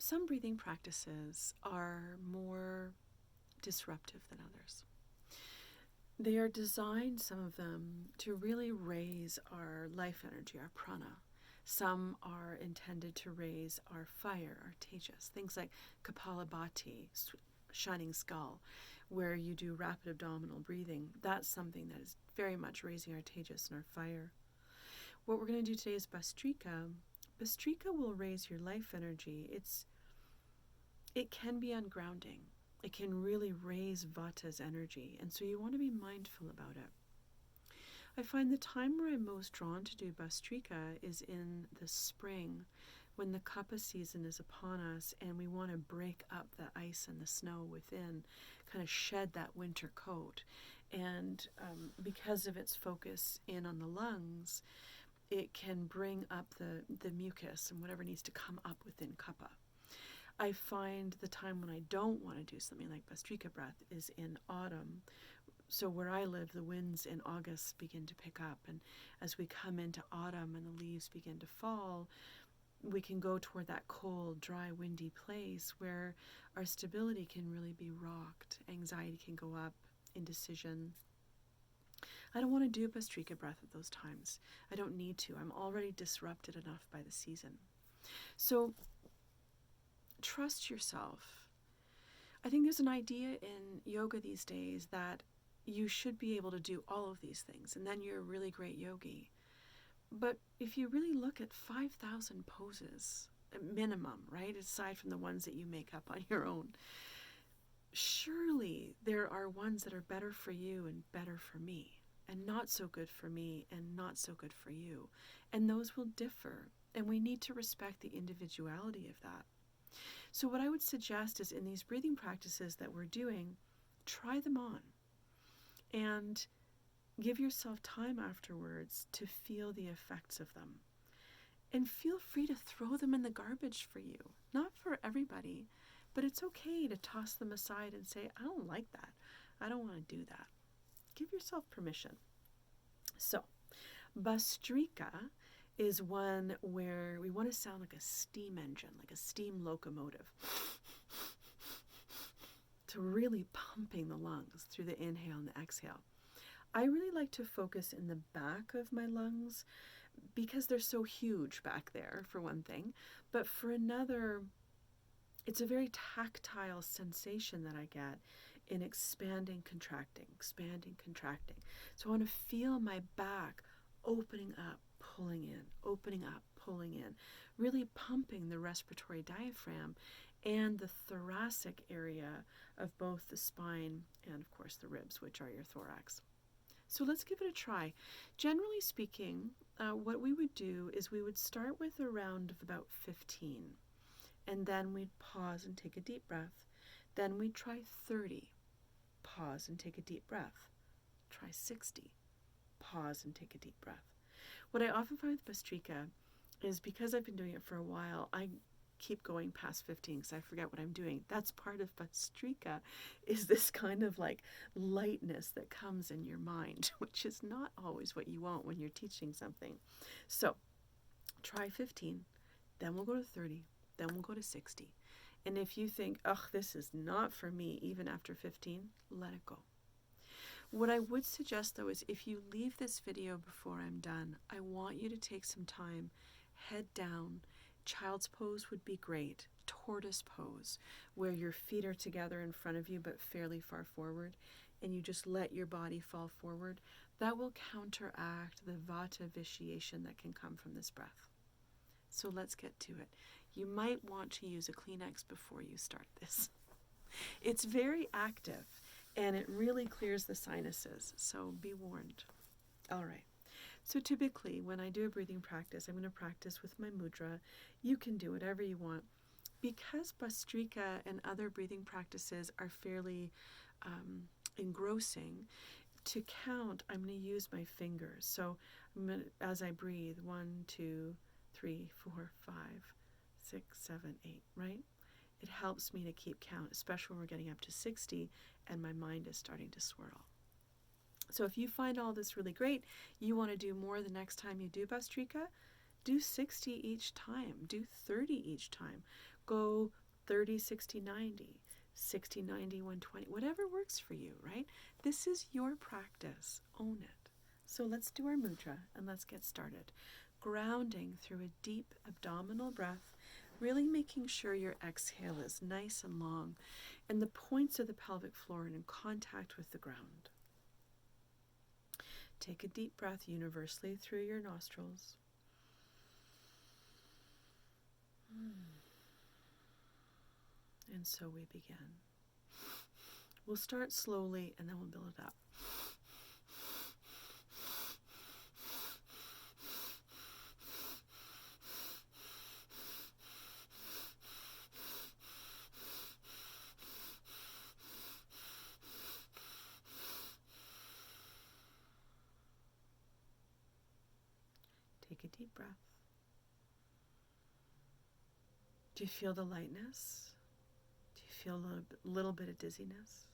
some breathing practices are more disruptive than others. They are designed, some of them, to really raise our life energy, our prana. Some are intended to raise our fire, our tejas, things like Kapalabhati, shining skull, where you do rapid abdominal breathing. That's something that is very much raising our tejas and our fire. What we're going to do today is Bhastrika. Bhastrika will raise your life energy. It can be ungrounding. It can really raise Vata's energy, and so you want to be mindful about it. I find the time where I'm most drawn to do Bhastrika is in the spring, when the Kapha season is upon us and we want to break up the ice and the snow within, kind of shed that winter coat. And because of its focus in on the lungs, it can bring up the mucus and whatever needs to come up within Kapha. I find the time when I don't want to do something like Bhastrika Breath is in autumn. So where I live, the winds in August begin to pick up. And as we come into autumn and the leaves begin to fall, we can go toward that cold, dry, windy place where our stability can really be rocked. Anxiety can go up, indecision. I don't want to do Bhastrika Breath at those times. I don't need to. I'm already disrupted enough by the season. So trust yourself. I think there's an idea in yoga these days that you should be able to do all of these things, and then you're a really great yogi. But if you really look at 5,000 poses, minimum, right, aside from the ones that you make up on your own, surely there are ones that are better for you and better for me, and not so good for me and not so good for you. And those will differ, and we need to respect the individuality of that. So what I would suggest is in these breathing practices that we're doing, try them on and give yourself time afterwards to feel the effects of them. And feel free to throw them in the garbage for you. Not for everybody, but it's okay to toss them aside and say, I don't like that. I don't want to do that. Give yourself permission. So, Bhastrika is one where we want to sound like a steam engine, like a steam locomotive. So really pumping the lungs through the inhale and the exhale. I really like to focus in the back of my lungs because they're so huge back there, for one thing. But for another, it's a very tactile sensation that I get in expanding, contracting, expanding, contracting. So I want to feel my back opening up, pulling in, opening up, pulling in, really pumping the respiratory diaphragm and the thoracic area of both the spine and, of course, the ribs, which are your thorax. So let's give it a try. Generally speaking, what we would do is we would start with a round of about 15, and then we'd pause and take a deep breath. Then we'd try 30, pause and take a deep breath. Try 60, pause and take a deep breath. What I often find with Bhastrika is because I've been doing it for a while, I keep going past 15 because I forget what I'm doing. That's part of Bhastrika, is this kind of like lightness that comes in your mind, which is not always what you want when you're teaching something. So try 15, then we'll go to 30, then we'll go to 60. And if you think, ugh, this is not for me, even after 15, let it go. What I would suggest, though, is if you leave this video before I'm done, I want you to take some time, head down. Child's pose would be great. Tortoise pose, where your feet are together in front of you but fairly far forward, and you just let your body fall forward. That will counteract the vata vitiation that can come from this breath. So let's get to it. You might want to use a Kleenex before you start this. It's very active, and it really clears the sinuses, so be warned. All right. So typically, when I do a breathing practice, I'm going to practice with my mudra. You can do whatever you want. Because Bhastrika and other breathing practices are fairly engrossing, to count, I'm going to use my fingers. So I'm going to, as I breathe, 1, 2, 3, 4, 5, 6, 7, 8, right? It helps me to keep count, especially when we're getting up to 60 and my mind is starting to swirl. So if you find all this really great, you want to do more the next time you do Bhastrika, do 60 each time, do 30 each time. Go 30, 60, 90, 60, 90, 120, whatever works for you, right? This is your practice. Own it. So let's do our mudra and let's get started. Grounding through a deep abdominal breath, really making sure your exhale is nice and long and the points of the pelvic floor are in contact with the ground. Take a deep breath universally through your nostrils. And so we begin. We'll start slowly and then we'll build it up. Take a deep breath. Do you feel the lightness? Do you feel a little bit of dizziness?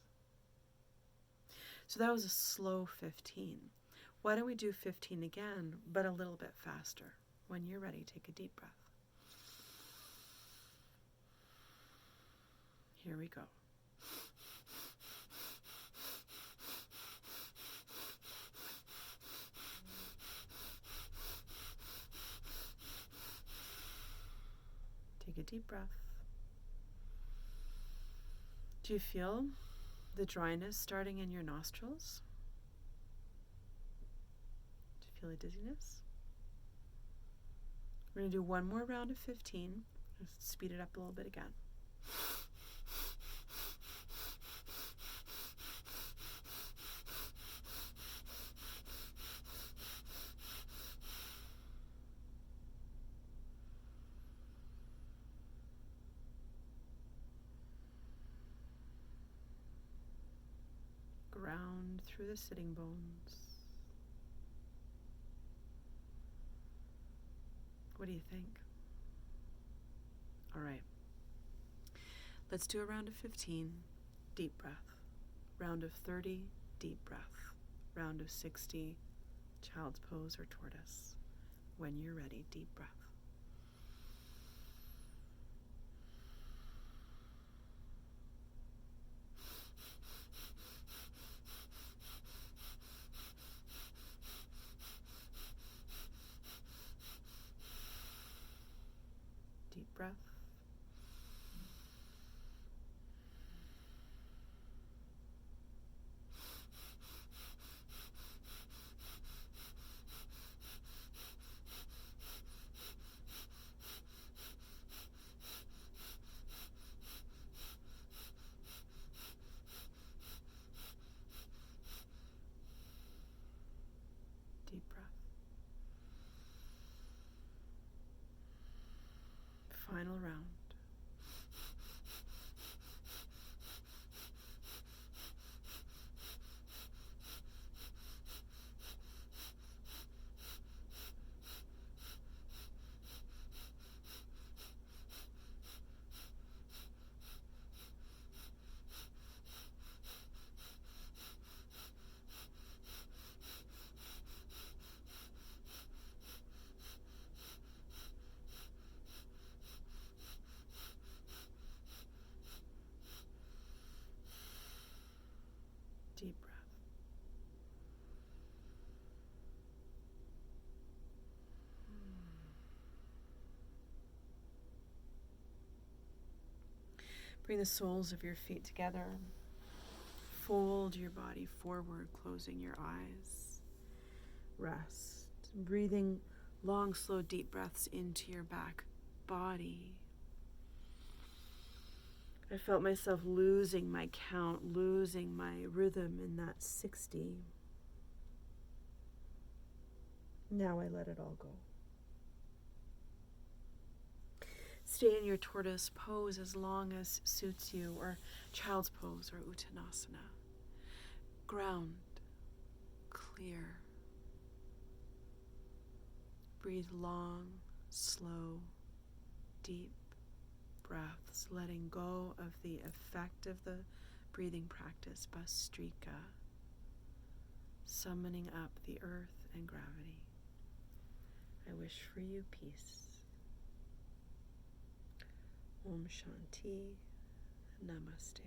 So that was a slow 15. Why don't we do 15 again, but a little bit faster? When you're ready, take a deep breath. Here we go. Take a deep breath. Do you feel the dryness starting in your nostrils? Do you feel the dizziness? We're going to do one more round of 15. Let's speed it up a little bit again. Ground through the sitting bones. What do you think? All right. Let's do a round of 15, deep breath. Round of 30, deep breath. Round of 60, child's pose or tortoise. When you're ready, deep breath. Deep breath. Deep breath. Final round. Deep breath. Bring the soles of your feet together. Fold your body forward, closing your eyes. Rest. Breathing long, slow, deep breaths into your back body. I felt myself losing my count, losing my rhythm in that 60. Now I let it all go. Stay in your tortoise pose as long as suits you, or child's pose or uttanasana. Ground, clear. Breathe long, slow, deep breaths, letting go of the effect of the breathing practice, Bhastrika, summoning up the earth and gravity. I wish for you peace. Om Shanti. Namaste.